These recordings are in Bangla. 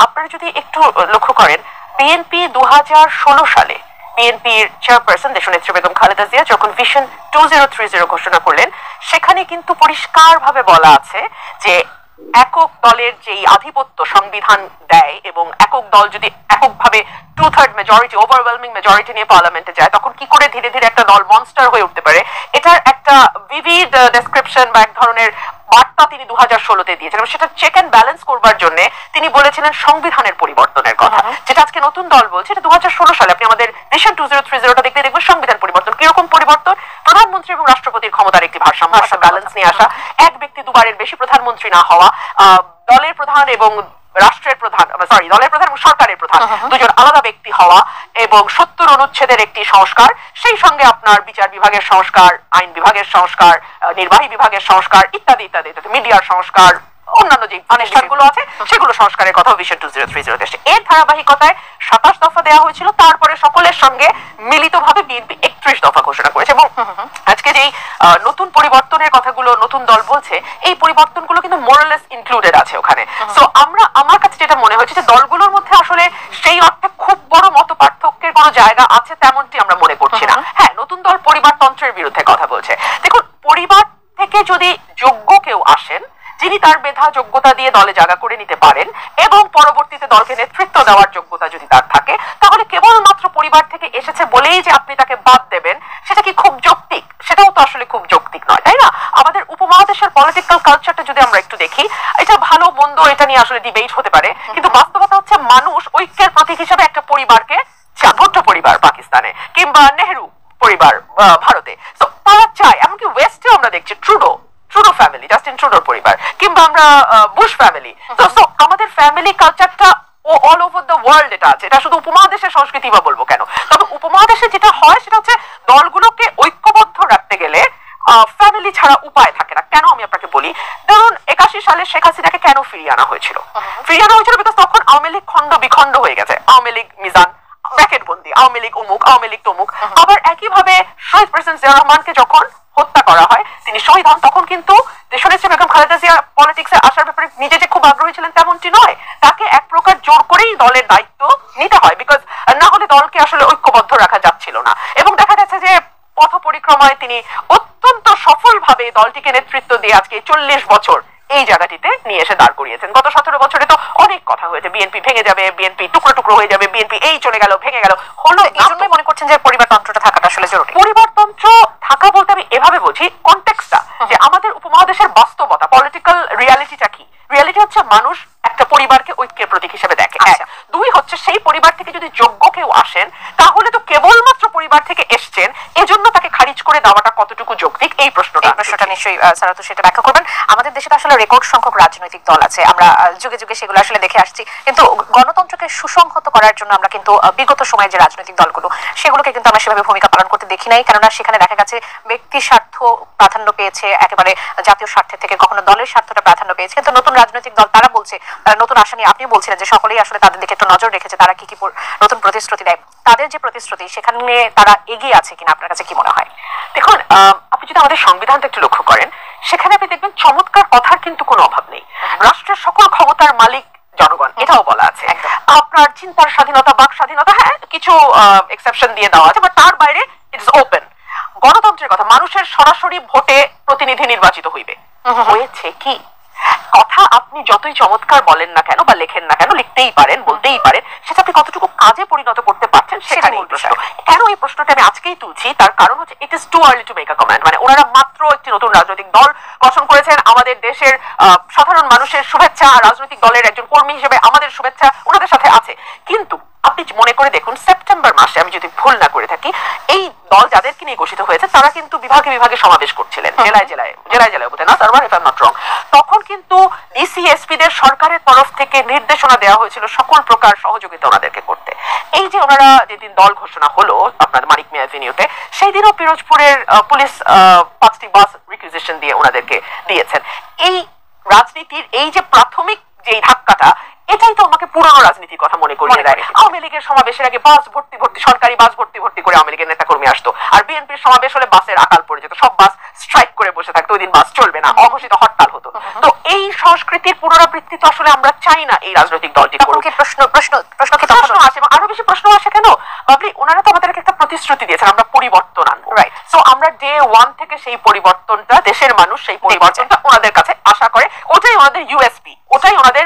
আপনারা যদি একটু লক্ষ্য করেন, বিএনপি 2016 সালে বিএনপির চেয়ারপারসন দেশনেত্রী বেগম খালেদা জিয়া যখন ভিশন 2030 ঘোষণা করলেন, সেখানে কিন্তু পরিষ্কারভাবে বলা আছে যে একক দলের যেই আধিপত্য সংবিধান দেয় এবং একক দল যদি এককভাবে 2/3 মেজরিটি, ওভারওয়েলমিং মেজরিটি নিয়ে পার্লামেন্টে যায়, তখন কি করে ধীরে ধীরে একটা দল মনস্টার হয়ে উঠতে পারে, এটার একটা ভিভিড ডেসক্রিপশন বা এক ধরনের বার্তা তিনি 2016-তে দিয়েছেন। এবং সেটা চেক অ্যান্ড ব্যালেন্স করবার জন্য তিনি বলেছিলেন সংবিধানের পরিবর্তনের কথা, যেটা আজকে নতুন দল বলছে। এটা 2016 সালে আপনি আমাদের ভিশন 2030টা দেখলে দেখবেন সংবিধান পরিবর্তন। কিরকম পরিবর্তন? প্রধানমন্ত্রী এবং রাষ্ট্রপতির ক্ষমতার একটি ভারসাম্য, ব্যালেন্স নিয়ে আসা, এক ব্যক্তি দুবারের বেশি প্রধানমন্ত্রী না হওয়া, দলের প্রধান এবং রাষ্ট্রের প্রধান, দলের প্রধান এবং সরকারের প্রধান দুজন আলাদা ব্যক্তি হওয়া, এবং 70 অনুচ্ছেদের একটি সংস্কার, সেই সঙ্গে আপনার বিচার বিভাগের সংস্কার, আইন বিভাগের সংস্কার, নির্বাহী বিভাগের সংস্কার ইত্যাদি ইত্যাদি, মিডিয়ার সংস্কার, অন্যান্য যে অনুষ্ঠানগুলো আছে সেগুলো সংস্কারের কথা ভিশন 2030 এসে। এর ধারাবাহিকতায় 27 দফা দেওয়া হয়েছিল, তারপরে সকলের সঙ্গে মিলিতভাবে বিএনপি 31 দফা ঘোষণা করেছে। এবং আজকে যেই নতুন পরিবর্তনের কথাগুলো নতুন দল বলছে, এই পরিবর্তনগুলো কিন্তু মোরালেস ইনক্লুডেড আছে ওখানে। সো আমার কাছে যেটা মনে হয়েছে যে দলগুলোর মধ্যে আসলে সেই অর্থে খুব বড় মত পার্থক্যের কোনো জায়গা আছে তেমনটি আমরা মনে করছি না। হ্যাঁ, নতুন দল পরিবারতন্ত্রের বিরুদ্ধে কথা বলছে। দেখুন, পরিবার থেকে যদি যোগ্য কেউ আসেন, যিনি তার মেধা যোগ্যতা দিয়ে দলে জায়গা করে নিতে পারেন এবং পরবর্তীতে দলকে নেতৃত্ব দেওয়ার যোগ্যতা যদি তার থাকে, তাহলে কেবলমাত্র পরিবার থেকে এসেছে বলেই যে আপনি তাকে বাদ দেবেন, সেটা কি খুব যৌক্তিক? সেটাও তো আসলে খুব যৌক্তিক নয়, তাই না? আমাদের উপমহাদেশের পলিটিক্যাল কালচারটা যদি আমরা একটু দেখি, এটা ভালো মন্দ এটা নিয়ে আসলে ডিবেট হতে পারে, কিন্তু বাস্তবতা হচ্ছে মানুষ ঐক্যের প্রতীক হিসেবে একটা পরিবারকে, ভুট্টো পরিবার পাকিস্তানে কিংবা নেহেরু পরিবার ভারতে, তো তারা চায়, এমনকি ওয়েস্টেও আমরা দেখছি ট্রুডো ফ্যামিলি, জাস্টিন ট্রুডোর পরিবার, কিংবা আমরা বুশ ফ্যামিলি। তো আমাদের ফ্যামিলি কালচারটা অল ওভার দ্য ওয়ার্ল্ড এটা আছে, এটা শুধু উপমহাদেশের সংস্কৃতি বা বলবো কেন। তবে উপমহাদেশে যেটা হয় সেটা হচ্ছে দলগুলোকে ঐক্যবদ্ধ রাখতে গেলে ফ্যামিলি ছাড়া উপায় থাকে না। কেন আমি আপনাকে বলি, ধরুন 81 সালে শেখ হাসিনাকে কেন ফিরিয়ে আনা হয়েছিল? বিকজ তখন আওয়ামী লীগ খন্ড বিখণ্ড হয়ে গেছে। আওয়ামী লীগ মিজান ব্র্যাকেট বন্দি, আওয়ামী লীগ অমুক, আওয়ামী লীগ তমুক। আবার একইভাবে শহীদ প্রেসিডেন্ট জিয়া রহমানকে যখন হত্যা করা হয়, তিনি শহীদ হন, তখন কিন্তু দেশনেত্রী বেগম খালেদা জিয়া পলিটিক্সে আসার ব্যাপারে নিজে যে খুব আগ্রহী ছিলেন তেমনটি নয়, তাকে এক প্রকার জোর করেই দলের দায়িত্ব নিতে হয়, বিকজ না হলে দলকে আসলে ঐক্যবদ্ধ রাখা যাচ্ছিল না। এবং দেখা যাচ্ছে যে পথ পরিক্রমায় তিনি অত্যন্ত সফলভাবে দলটিকে নেতৃত্ব দিয়ে আজকে 40 বছর এই জায়গাটিতে নিয়ে এসে দাঁড় করিয়েছেন। গত 17 বছরে তো অনেক কথা হয়েছে, বিএনপি ভেঙে যাবে, বিএনপি টুকরো টুকরো হয়ে যাবে, বিএনপি এই চলে গেল, ভেঙে গেল, হলো। এই জন্যই মনে করছেন যে পরিবারতন্ত্রটা থাকাটা আসলে জরুরি। পরিবারতন্ত্র থাকা বলতে আমি এভাবে বুঝি, কনটেক্সটটা, যে আমাদের উপমহাদেশের বাস্তবতা, পলিটিক্যাল রিয়ালিটিটা কি? রিয়ালিটি হচ্ছে মানুষ একটা পরিবারকে ঐক্যের প্রতীক হিসেবে দেখে। দুই হচ্ছে, সেই পরিবার থেকে যদি যোগ্য কেউ আসেন, তাহলে তো কেবলমাত্র পরিবার থেকে এসছেন, এজন্য তাকে খারিজ করে দেওয়াটা কতটুকু যৌক্তিক, এই প্রশ্নটা নিশ্চয়ই স্যার তো সেটা ব্যাখ্যা করবেন। আমাদের দেশে তো আসলে রেকর্ড সংখ্যক রাজনৈতিক দল আছে, আমরা যুগে যুগে সেগুলো আসলে দেখে আসছি, কিন্তু গণতন্ত্রকে সুসংহত করার জন্য আমরা কিন্তু বিগত সময়ে যে রাজনৈতিক দলগুলো, সেগুলোকে কিন্তু আমরা সেভাবে ভূমিকা পালন করতে দেখি নাই। কেননা সেখানে দেখা গেছে ব্যক্তি স্বার্থ প্রাধান্য পেয়েছে, একেবারে জাতীয় স্বার্থের থেকে কখনো দলের স্বার্থটা প্রাধান্য পেয়েছে। কিন্তু নতুন রাজনৈতিক দল তারা বলছে, তারা নতুন আশা নিয়ে, আপনি বলছিলেন যে সকলেই আসলে তাদের দিকে একটু নজর রেখেছে, তারা কি কি নতুন প্রতিশ্রুতি দেয়, তাদের যে প্রতিশ্রুতি সেখানে তারা এগিয়ে আছে কিনা আপনার কাছে কি মনে হয়? দেখুন, আপনি যদি আমাদের সংবিধানটা একটু লক্ষ্য করেন, সেখানে আপনি দেখবেন চমৎকার কথার কিন্তু কোনো অভাব নেই। রাষ্ট্রের সকল ক্ষমতার মালিক জনগণ, এটাও বলা আছে। আপনার চিন্তার স্বাধীনতা, বাক স্বাধীনতা, হ্যাঁ কিছু এক্সেপশন দিয়ে দেওয়া আছে, বাট তার বাইরে ইটস ওপেন। গণতন্ত্রের কথা, মানুষের সরাসরি ভোটে প্রতিনিধি নির্বাচিত হইবে, হয়েছে কি? কথা আপনি যতই চমৎকার বলেন না কেন বা লেখেন না কেন, লিখতেই পারেন, বলতেই পারেন, সেটা আপনি কতটুকু কাজে পরিণত করতে পারছেন সেখানে প্রশ্ন। কেন এই প্রশ্নটা আমি আজকেই তুলছি, তার কারণ হচ্ছে it is too early to make a comment. মানে ওনারা মাত্র একটি নতুন রাজনৈতিক দল গঠন করেছেন, আমাদের দেশের সাধারণ মানুষের শুভেচ্ছা, রাজনৈতিক দলের একজন কর্মী হিসেবে আমাদের শুভেচ্ছা ওনাদের সাথে আছে। কিন্তু আপনি মনে করে দেখুন, সেপ্টেম্বর মাসে, আমি যদি ভুল না করে থাকি, এই দল যাদেরকে নিয়ে ঘোষিত হয়েছে তারা কিন্তু বিভাগে বিভাগে সমাবেশ করছিলেন, জেলায় জেলায় বোধ না, তারপর if I am not wrong. তখন কিন্তু ডিসি এসপিদের সরকারের তরফ থেকে নির্দেশনা দেওয়া হয়েছিল সকল প্রকার সহযোগিতা ওনাদেরকে করতে। এই যে ওনারা যেদিন দল ঘোষণা হলো আপনার মানিক মিয়া এভিনিউতে, সেই দিনও পিরোজপুরের পুলিশ 5টি বাস রিকুইজিশন দিয়ে ওনাদেরকে দিয়েছেন। এই রাজনীতির এই যে প্রাথমিক যেই ধাক্কাটা, এটাই তো আমাকে পুরনো রাজনীতির কথা মনে করিয়ে দেয়। আওয়ামী লীগের সমাবেশের আগে বাস ভর্তি ভর্তি, সরকারি বাস ভর্তি ভর্তি করে আওয়ামী লীগের নেতা কর্মী আসতো, আর বিএনপির সমাবেশ হলে বাসের আকাল পড়ে যেত, সব বাস স্ট্রাইক করে বসে থাকতো, ওই দিন বাস চলবে না, অঘোষিত হরতাল হতো। তো এই সংস্কৃতির পুনরাবৃত্তি তো আসলে আমরা চাই না এই রাজনৈতিক দলটি করুক। প্রশ্ন আসে এবং আরো বেশি প্রশ্ন আসে কেন বাবলি, ওনারা তো আমাদেরকে একটা প্রতিশ্রুতি দিয়েছেন আমরা পরিবর্তন আনবো, রাইট? সো আমরা ডে ওয়ান থেকে সেই পরিবর্তনটা, দেশের মানুষ সেই পরিবর্তনটা ওনাদের কাছে আশা করে, ওটাই ওনাদের ইউএসপি, ওটাই ওনাদের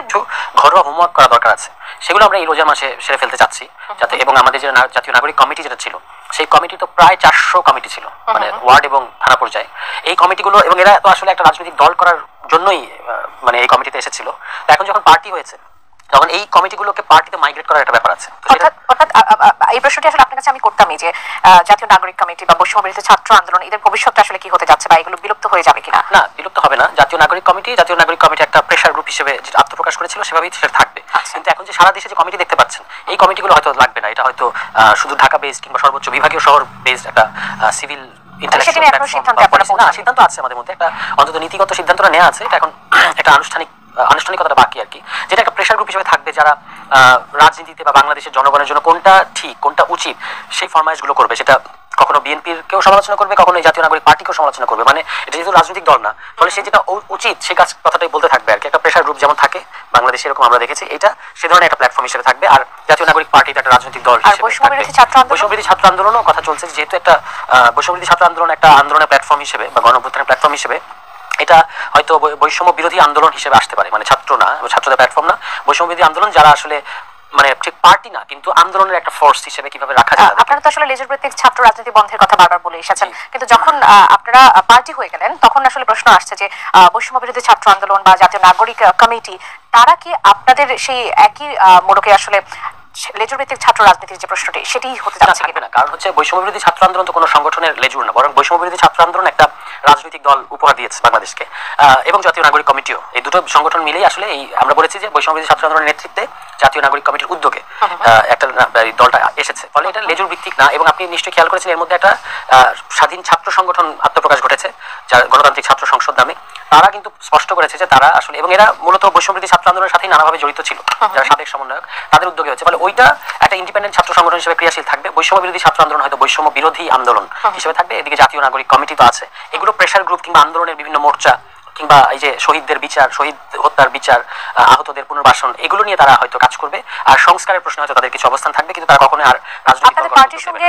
ঘরোয়া হোমওয়ার্ক করা দরকার আছে। সেগুলো আমরা এই রোজার মাসে সেরে ফেলতে চাচ্ছি যাতে, এবং আমাদের যে জাতীয় নাগরিক কমিটি যেটা ছিল, সেই কমিটি তো প্রায় 400 কমিটি ছিল, মানে ওয়ার্ড এবং থানা পর্যায়ে। এই কমিটিগুলো, এবং এরা তো আসলে একটা রাজনৈতিক দল করার জন্যই মানে এই কমিটিতে এসেছিল। তো এখন যখন পার্টি হয়েছে তখন এই কমিটিগুলোকে পার্টিতে মাইগ্রেট করার একটা ব্যাপার আছে। অর্থাৎ এই প্রশ্নটি আসলে আপনার কাছে আমি করতামই যে জাতীয় নাগরিক কমিটি বা বৈষম্য বিরোধী ছাত্র আন্দোলন, এদের ভবিষ্যৎটা আসলে কি হতে যাচ্ছে বা এগুলো বিলুপ্ত হয়ে যাবে কিনা? না, বিলুপ্ত হবে না। জাতীয় নাগরিক কমিটি একটা প্রেশার গ্রুপ হিসেবে যে আত্মপ্রকাশ করেছিল সেভাবেই সেটা থাকবে। কিন্তু এখন যে সারা দেশে যে কমিটি দেখতে পাচ্ছেন, এই কমিটিগুলো হয়তো লাগবে না। এটা হয়তো শুধু ঢাকা বেসড কিংবা সর্বোচ্চ বিভাগীয় শহর বেসড একটা সিভিল সিদ্ধান্ত আছে আমাদের মধ্যে, একটা অন্তত নীতিগত সিদ্ধান্তটা নেওয়া আছে। এটা এখন একটা আনুষ্ঠানিকতাটা বাকি আর কি, যেটা একটা প্রেশার গ্রুপ হিসেবে থাকবে, যারা রাজনীতিতে বা বাংলাদেশের জনগণের জন্য কোনটা ঠিক কোনটা উচিত সেই ফরমাইশগুলো করবে। সেটা কখনো বিএনপির কেউ সমালোচনা করবে, কখনো জাতীয় নাগরিক পার্টিকেও সমালোচনা করবে। মানে এটা যেহেতু রাজনৈতিক দল না, ফলে সে যেটা উচিত সেই কথাটাই বলতে থাকবে আর কি। একটা প্রেশার গ্রুপ যেমন থাকে বাংলাদেশে, এরকম আমরা দেখেছি, এটা সে ধরনের একটা প্ল্যাটফর্ম হিসেবে থাকবে। আর জাতীয় নাগরিক পার্টি একটা রাজনৈতিক দল হিসেবে, বৈষম্য বিরোধী ছাত্র আন্দোলনও কথা চলছে, যেহেতু একটা বৈষম্য বিরোধী ছাত্র আন্দোলন একটা আন্দোলনের প্ল্যাটফর্ম হিসেবে বা গণঅভ্যুত্থানের প্ল্যাটফর্ম হিসেবে, এটা হয়তো বৈষম্য বিরোধী আন্দোলন হিসেবে আসতে পারে। মানে ছাত্র না, ছাত্রদের প্ল্যাটফর্ম না, বৈষম্য বিরোধী আন্দোলন যারা আসলে মানে ঠিক পার্টি না কিন্তু আন্দোলনের একটা ফোর্স হিসেবে কিভাবে রাখা যায়। আপনারা তো আসলে লেজুর ভিত্তিক ছাত্র রাজনীতি বন্ধের কথা বারবার বলে এসেছেন, কিন্তু যখন আপনারা পার্টি হয়ে গেলেন তখন আসলে প্রশ্ন আসছে যে বৈষম্য বিরোধী ছাত্র আন্দোলন বা জাতীয় নাগরিক কমিটি, তারা কি আপনাদের সেই একই মোড়কে আসলে লেজুর ভিত্তিক ছাত্র রাজনীতির যে প্রশ্নটি সেটি হতে যাচ্ছে কিনা? কারণ হচ্ছে বৈষম্য বিরোধী ছাত্র আন্দোলন তো কোনো সংগঠনের লেজুর না, বরং বৈষম্য বিরোধী ছাত্র আন্দোলন একটা রাজনৈতিক দল উপহার দিয়েছে বাংলাদেশকে, এবং জাতীয় নাগরিক কমিটিও। এই দুটো সংগঠন মিলেই আসলে এই আমরা বলেছি যে বৈষম্য বিরোধী ছাত্র আন্দোলনের নেতৃত্বে জাতীয় নাগরিক কমিটির উদ্যোগে একটা দলটা এসেছে। ফলে এটা লেজুর ভিত্তিক না, এবং আপনি নিশ্চয়ই খেয়াল করেছেন এর মধ্যে একটা স্বাধীন ছাত্র সংগঠন আত্মপ্রকাশ ঘটেছে, যার গণতান্ত্রিক ছাত্র সংসদ নামে। তারা কিন্তু স্পষ্ট করেছে যে তারা আসলে, এবং এরা মূলত বৈষম্য বিরোধী ছাত্র আন্দোলনের সাথে নানাভাবে জড়িত ছিল, যারা সাবেক সমন্বয়ক, তাদের উদ্যোগে হচ্ছে। ফলে ওইটা একটা ইন্ডিপেন্ডেন্ট ছাত্র সংগঠন হিসেবে ক্রিয়াশীল থাকবে। বৈষম্য বিরোধী ছাত্র আন্দোলন হয়তো বৈষম্য বিরোধী আন্দোলন হিসেবে থাকবে। এদিকে জাতীয় নাগরিক কমিটি তো আছে। এগুলো প্রেশার গ্রুপ কিংবা আন্দোলনের বিভিন্ন মোর্চা কিংবা এই যে শহীদদের বিচার, শহীদ হত্যার বিচার, আহতদের পুনর্বাসন, এগুলো নিয়ে তারা হয়তো কাজ করবে। আর সংস্কারের প্রশ্নে হয়তো তাদের কিছু অবস্থান থাকবে, কিন্তু তারা কখনোই আর রাজনৈতিক পার্টির সঙ্গে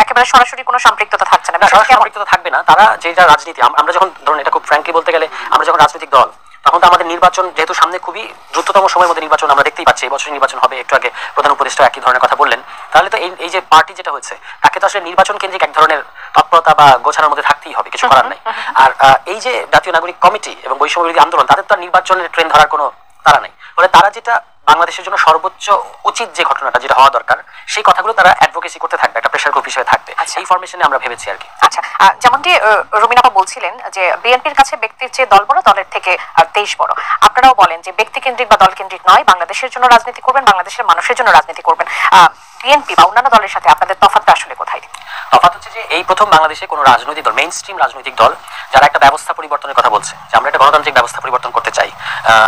একেবারে সরাসরি কোনো সম্পৃক্ততা থাকছে না। সম্পৃক্ততা থাকবে না। তারা যেটা রাজনীতি, আমরা যখন ধরুন এটা খুব ফ্র্যাঙ্কলি বলতে গেলে, আমরা যখন রাজনৈতিক দল, তখন তো আমাদের নির্বাচন যেহেতু সামনে খুবই দ্রুততম সময়ের মধ্যে নির্বাচন আমরা দেখতেই পাচ্ছি। এই বছর নির্বাচন হবে, একটু আগে প্রধান উপদেষ্টা একই ধরনের কথা বললেন। তাহলে তো এই যে পার্টি যেটা হচ্ছে, তাকে তো আসলে নির্বাচন কেন্দ্রিক এক ধরনের তৎপরতা বা গোছানোর মধ্যে থাকতেই হবে, কিছু করার নাই। আর এই যে জাতীয় নাগরিক কমিটি এবং বৈষম্য বিরোধী আন্দোলন, তাদের তো নির্বাচনের ট্রেন ধরার কোনো তারা নেই। ফলে তারা যেটা বাংলাদেশের জন্য সর্বোচ্চ উচিত যে ঘটনাটা যেটা হওয়া দরকার, সেই কথাগুলো তারা অ্যাডভোকেসি করতে থাকবে, একটা প্রেশার গ্রুপ হিসেবে থাকবে। এই ফরমেশনে আমরা ভেবেছি আর কি। আচ্ছা, যেমনটি রুমিনাপা বলছিলেন যে বিএনপির কাছে ব্যক্তির চেয়ে দল বড়, দলের থেকে দেশ বড়। আপনারাও বলেন যে ব্যক্তি কেন্দ্রিক বা দল কেন্দ্রিক নয়, বাংলাদেশের জন্য রাজনীতি করবেন, বাংলাদেশের মানুষের জন্য রাজনীতি করবেন। বিএনপি বা অন্যান্য দলের সাথে আপনাদের তফাৎটা আসলে কোথায়? তফাৎ হচ্ছে যে এই প্রথম বাংলাদেশে কোনো রাজনৈতিক দল, মেইন স্ট্রিম রাজনৈতিক দল, যারা একটা ব্যবস্থা পরিবর্তনের কথা বলছে, যে আমরা একটা গণতান্ত্রিক ব্যবস্থা পরিবর্তন করতে চাই।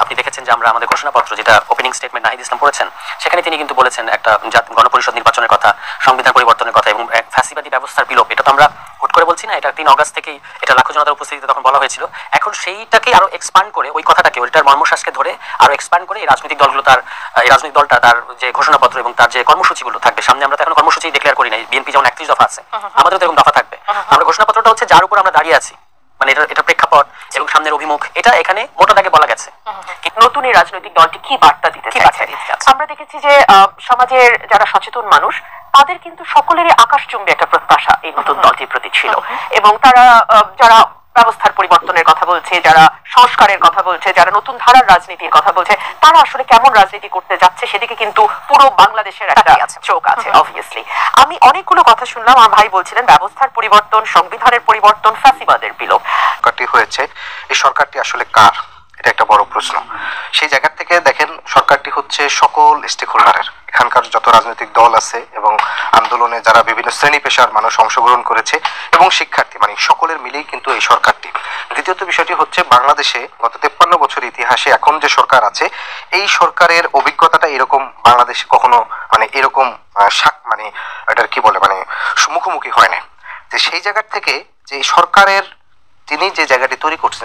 আপনি দেখেছেন যে আমরা আমাদের ঘোষণাপত্র, যেটা ওপেনিং স্টেটমেন্ট নাহিদ ইসলাম পড়েছেন, সেখানে তিনি কিন্তু বলেছেন একটা গণপরিষদ নির্বাচনের কথা, সংবিধান পরিবর্তনের কথা এবং ফ্যাসিবাদী ব্যবস্থার বিলোপ। এটা তো আমরা হুট করে বলছি না, এটা 3 অগস্ট থেকেই এটা লাখো জনতার উপস্থিতিতে তখন বলা হয়েছিল। এখন সেইটাকে আরো এক্সপ্যান্ড করে, ওই কথাটাকে, ওইটার মর্মশ্বাসকে ধরে আরো এক্সপ্যান্ড করে এই রাজনৈতিক দলগুলো এই রাজনৈতিক দলটা তার যে ঘোষণাপত্র এবং তার যে কর্মসূচিগুলো থাকবে সামনে, আমরা তো এখন কর্মসূচি ডিক্লেয়ার করি নাই। বিএনপি যেমন 31 দফা আছে, আমাদের তো এরকম দফা থাকবে। আমরা ঘোষণাপত্রটা হচ্ছে যার উপর আমরা দাঁড়িয়ে আছি, মানে এটা প্রেক্ষাপট এবং সামনের অভিমুখ, এটা এখানে মোটা দাগে বলা গেছে। নতুন এই রাজনৈতিক দলটি কি বার্তা দিতে চাইছে? আমরা দেখেছি যে সমাজের যারা সচেতন মানুষ, তাদের কিন্তু সকলেরই আকাশচুম্বী একটা প্রত্যাশা এই নতুন দলটির প্রতি ছিল, এবং তারা যারা ব্যবস্থার পরিবর্তনের কথা বলছে, যারা সংস্কারের কথা বলছে, যারা নতুন ধারার রাজনীতির কথা বলছে, তারা আসলে কেমন রাজনীতি করতে যাচ্ছে সেদিকে কিন্তু পুরো বাংলাদেশের একটা চোখ আছে অবভিয়াসলি। আমি অনেকগুলো কথা শুনলাম, আমার ভাই বলছিলেন ব্যবস্থার পরিবর্তন, সংবিধানের পরিবর্তন, ফ্যাসিবাদের বিলোপ। সরকারটি হয়েছে, এই সরকারটি আসলে কার, এটা একটা বড় প্রশ্ন। সেই জায়গা থেকে দেখেন, সরকারটি হচ্ছে সকল স্টেক হোল্ডারের, এখানকার যত রাজনৈতিক দল আছে এবং আন্দোলনে যারা বিভিন্ন শ্রেণী পেশার মানুষ অংশগ্রহণ করেছে এবং শিক্ষার্থী, মানে সকলের মিলেই কিন্তু এই সরকারটি। দ্বিতীয়ত বিষয়টি হচ্ছে, বাংলাদেশে গত 53 বছর ইতিহাসে এখন যে সরকার আছে, এই সরকারের অভিজ্ঞতাটা এরকম বাংলাদেশে কখনো মানে এরকম মানে এটার কি বলে মানে মুখোমুখি হয় না। যে সেই জায়গা থেকে যে সরকারের তিনি যে জায়গাটি তৈরি করছেন